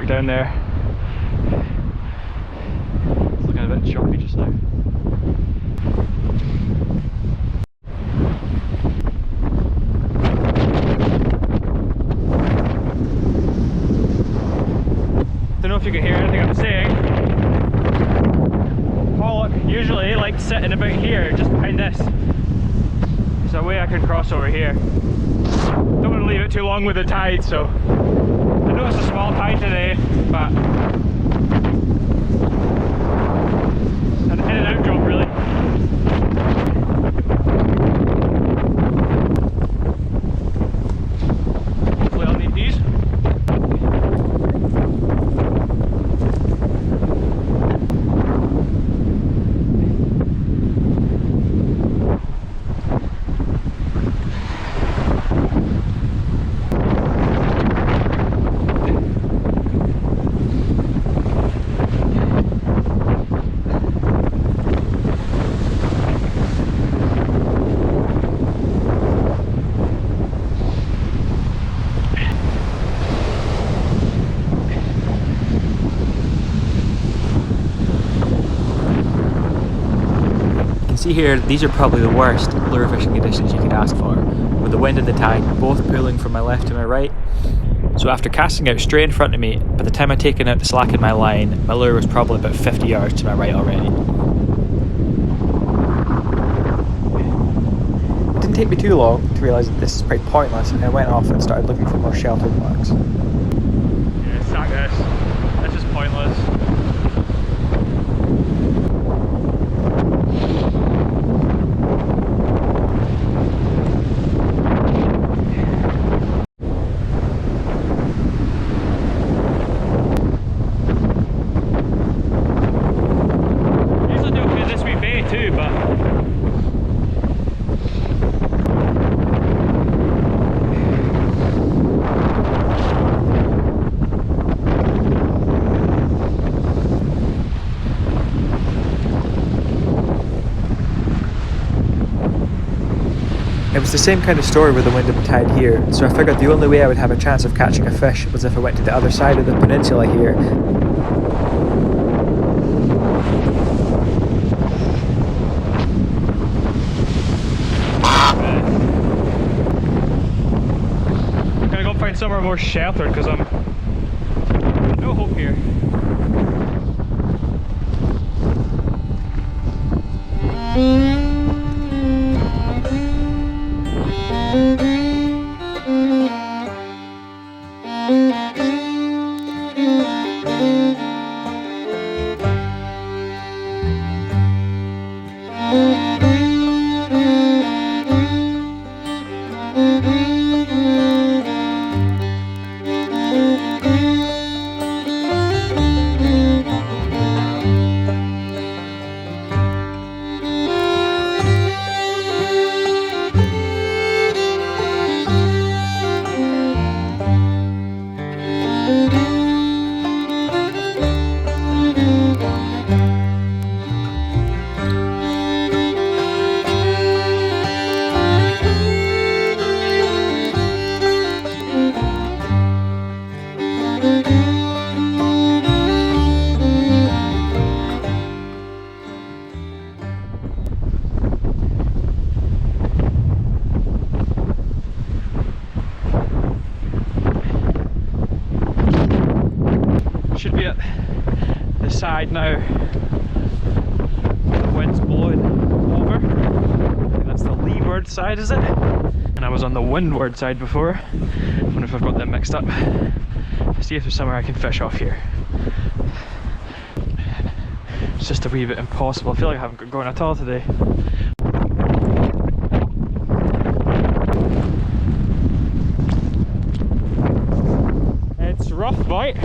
park down there. It's looking a bit choppy just now. Don't know if you can hear anything I'm saying. Pollock usually like sitting about here, just behind this. There's a way I can cross over here. Don't want to leave it too long with the tide, so I know it's a small tide today, but an in and out job really. Hopefully I'll need these. See here, these are probably the worst lure fishing conditions you could ask for, with the wind and the tide both pulling from my left to my right. So after casting out straight in front of me, by the time I'd taken out the slack in my line, my lure was probably about 50 yards to my right already. It didn't take me too long to realise that this is pretty pointless, and I went off and started looking for more sheltered marks. Yeah, sack this. This is pointless. It was the same kind of story with the wind and the tide here, so I figured the only way I would have a chance of catching a fish was if I went to the other side of the peninsula here. I'm gonna go find somewhere more sheltered because I'm no hope here. Should be at the side now. The wind's blowing over. And that's the leeward side, is it? And I was on the windward side before. I wonder if I've got them mixed up. See if there's somewhere I can fish off here. It's just a wee bit impossible. I feel like I haven't got going at all today. It's rough bite.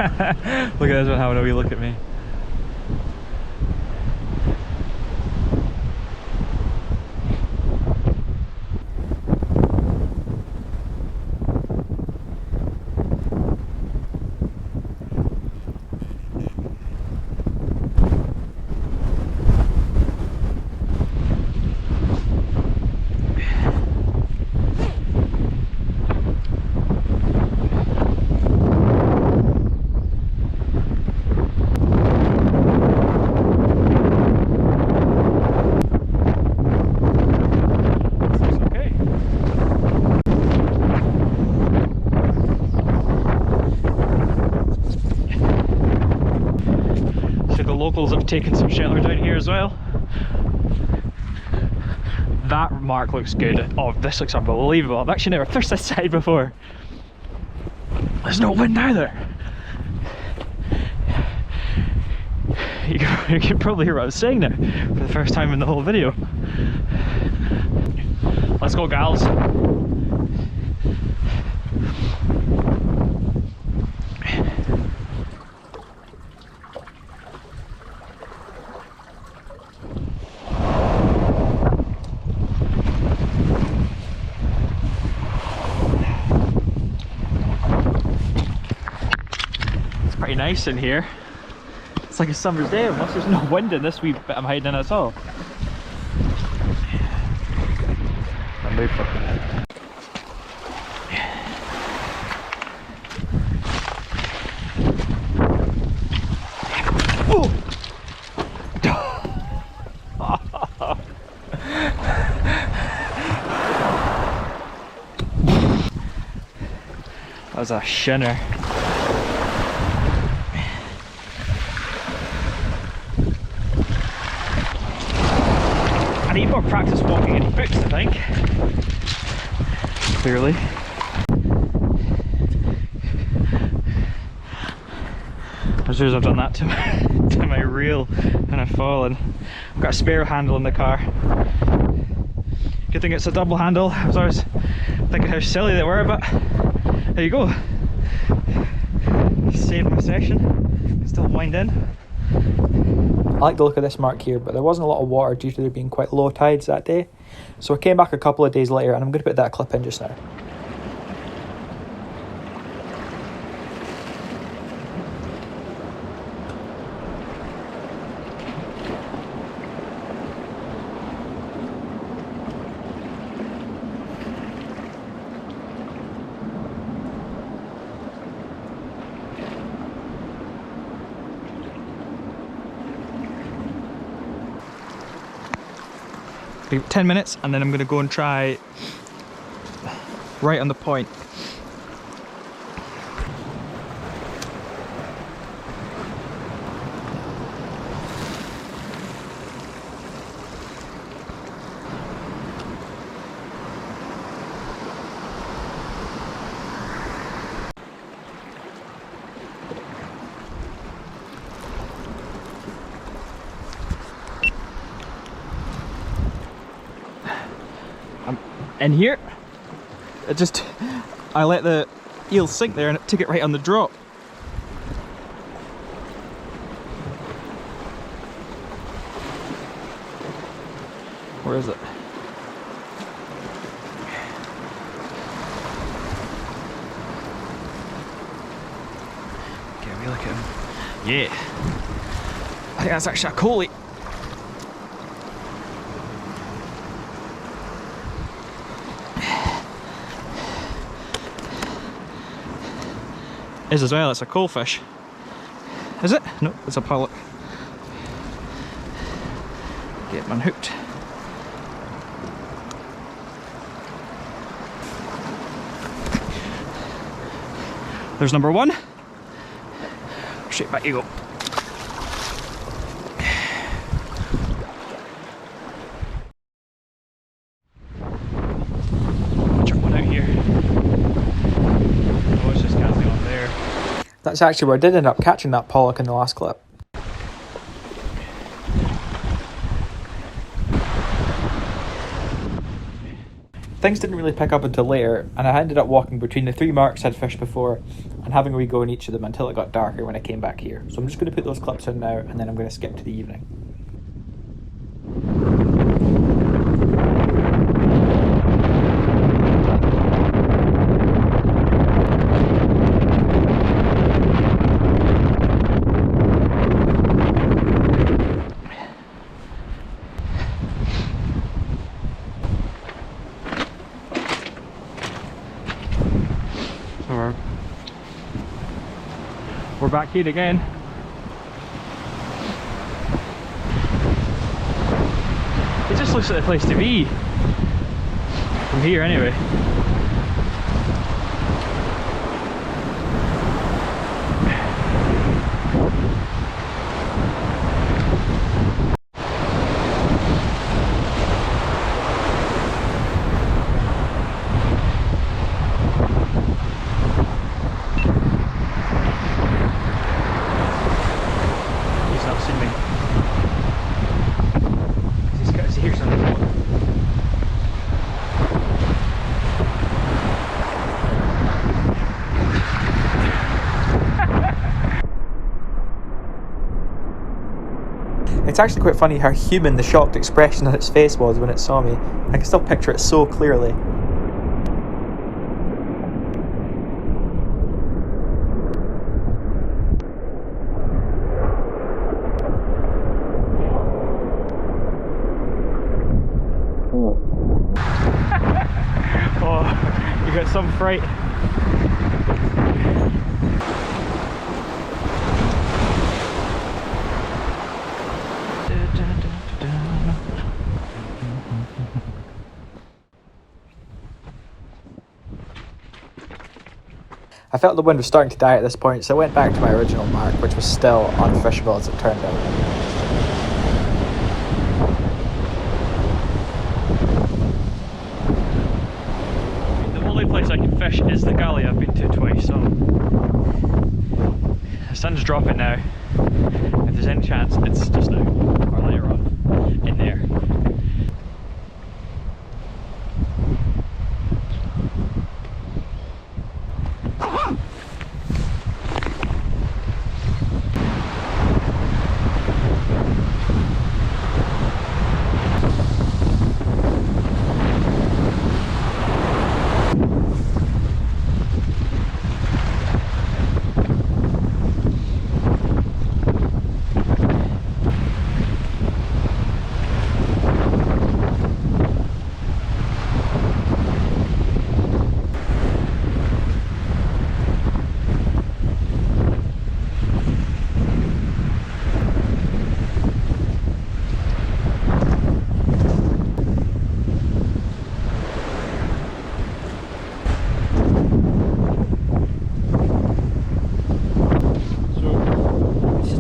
at this one having a wee look at me. Locals have taken some shelter down here as well. That mark looks good. Oh, this looks unbelievable. I've actually never fished this side before. There's no wind either. You can probably hear what I was saying there for the first time in the whole video. Let's go, gals. Pretty nice in here. It's like a summer's day unless there's no wind in this wee bit I'm hiding in at all. I'll move for it. That was a shinner. I need more practice walking in boots, I think. Clearly. As soon as I've done that to my reel and I've fallen. I've got a spare handle in the car. Good thing it's a double handle. I was always thinking how silly they were, but there you go. Saved my session. Still wind in. I like the look of this mark here, but there wasn't a lot of water due to there being quite low tides that day. So I came back a couple of days later and I'm going to put that clip in just now. Give it 10 minutes and then I'm going to go and try right on the point. In here, I let the eel sink there and it took it right on the drop. Where is it? Okay, we look at him. Yeah, I think that's actually a collie. Is as well, it's a coalfish. Is it? No, it's a pollock. Get one hooked. There's number one. Straight back you go. Chuck one out here. Oh, it's just casting on there. That's actually where I did end up catching that pollock in the last clip. Things didn't really pick up until later, and I ended up walking between the 3 marks I'd fished before and having a wee go in each of them until it got darker when I came back here. So I'm just going to put those clips in now, and then I'm going to skip to the evening. We're back here again. It just looks like the place to be. From here anyway. It's actually quite funny how human the shocked expression on its face was when it saw me. I can still picture it so clearly. Oh, you got some fright. I felt the wind was starting to die at this point, so I went back to my original mark, which was still unfishable as it turned out. The only place I can fish is the gully I've been to twice, so the sun's dropping now. If there's any chance, it's just now or later on in there.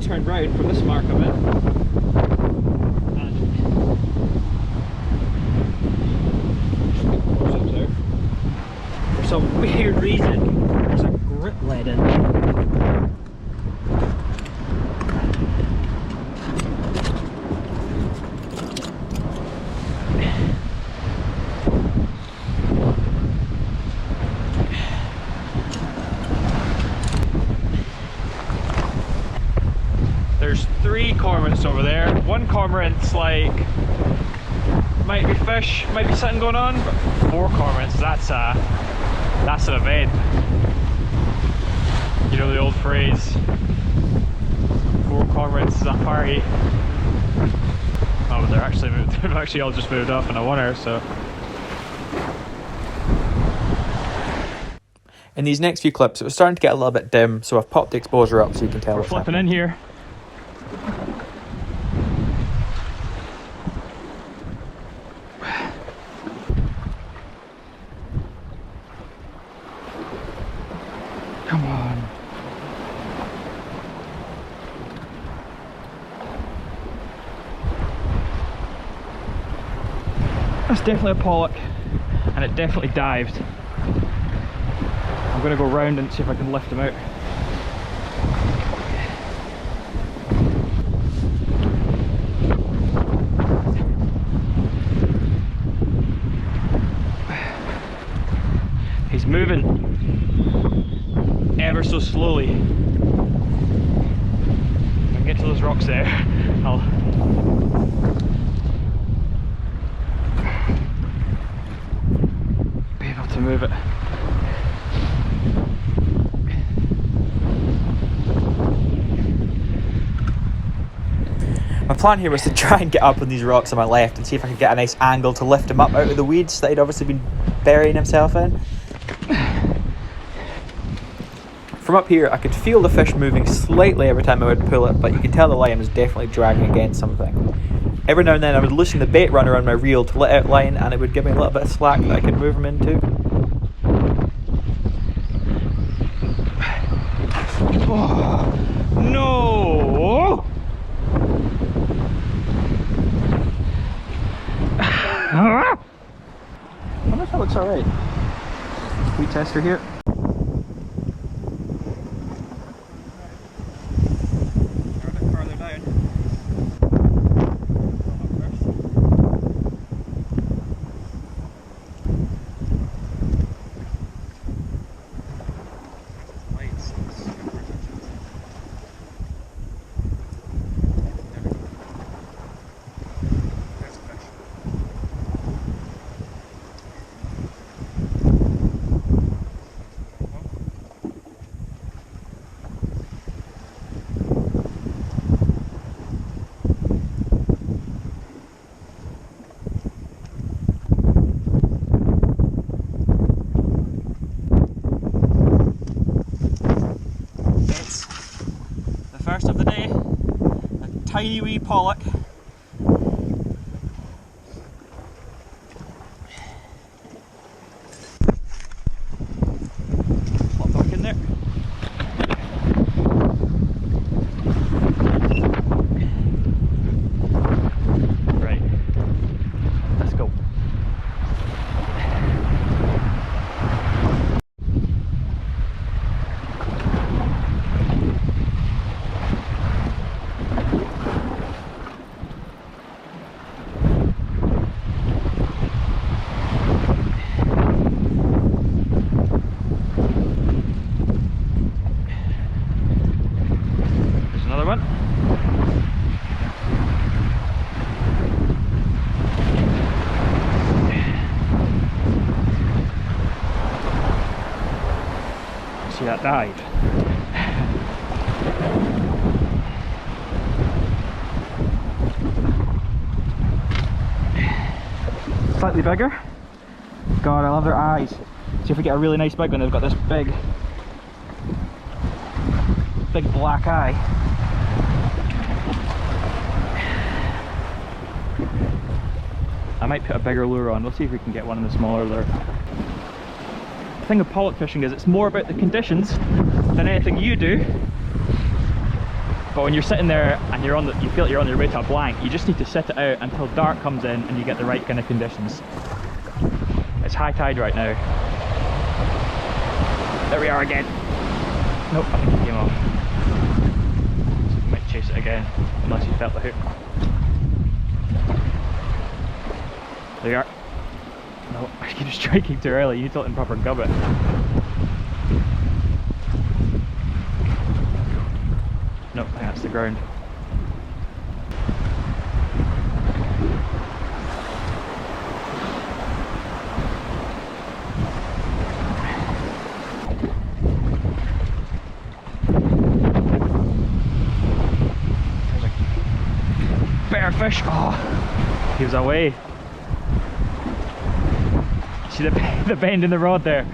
Turned right from this mark I'm in, and close up there. For some weird reason, there's a grip lead in there. There's 3 cormorants over there. One cormorant's like, might be fish, might be something going on, but 4 cormorants, that's an event. You know the old phrase, 4 cormorants is a party. Oh, but they're actually moved, they've actually all just moved off in a wonder, so. In these next few clips, it was starting to get a little bit dim, so I've popped the exposure up so you can tell We're what's flipping happening. in here. Come on. That's definitely a pollock, and it definitely dived. I'm going to go round and see if I can lift him out. so slowly. If I can get to those rocks there, I'll be able to move it. My plan here was to try and get up on these rocks on my left and see if I could get a nice angle to lift him up out of the weeds that he'd obviously been burying himself in. From up here I could feel the fish moving slightly every time I would pull it, but you could tell the line was definitely dragging against something. Every now and then I would loosen the bait runner on my reel to let out line, and it would give me a little bit of slack that I could move him into. Oh, no! I wonder if that looks alright. Wheat tester here. A bit farther down. First of the day, a tiny wee pollock. Plop back in there. Right, let's go. One. See that dive? Slightly bigger. God, I love their eyes. See if we get a really nice big one. They've got this big black eye. I might put a bigger lure on. We'll see if we can get one in the smaller lure. The thing with pollock fishing is it's more about the conditions than anything you do. But when you're sitting there and you feel like you're on your way to a blank, you just need to sit it out until dark comes in and you get the right kind of conditions. It's high tide right now. There we are again. Nope, I think he came off. Might chase it again, unless he felt the hook. There you are. No, I keep striking too early. You need to let him proper gub it. Nope, I think that's the ground. There's a bear fish. Oh, he was away. See the bend in the rod there.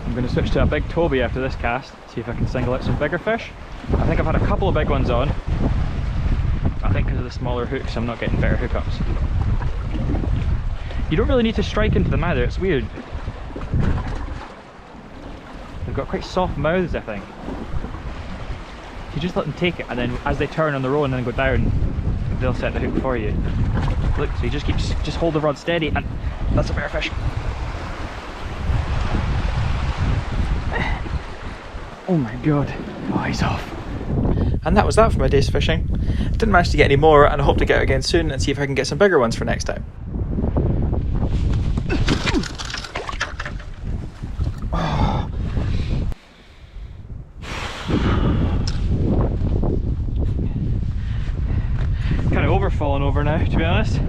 I'm going to switch to a big Toby after this cast, see if I can single out some bigger fish. I think I've had a couple of big ones on. I think because of the smaller hooks I'm not getting better hookups. You don't really need to strike into them either, it's weird. They've got quite soft mouths, I think. You just let them take it, and then as they turn on their own and then go down, they'll set the hook for you. Look, so you just hold the rod steady, and that's a bear fish. Oh my god. Oh, he's off. And that was that for my day's fishing. Didn't manage to get any more, and I hope to get out again soon and see if I can get some bigger ones for next time. Kind of falling over now, to be honest.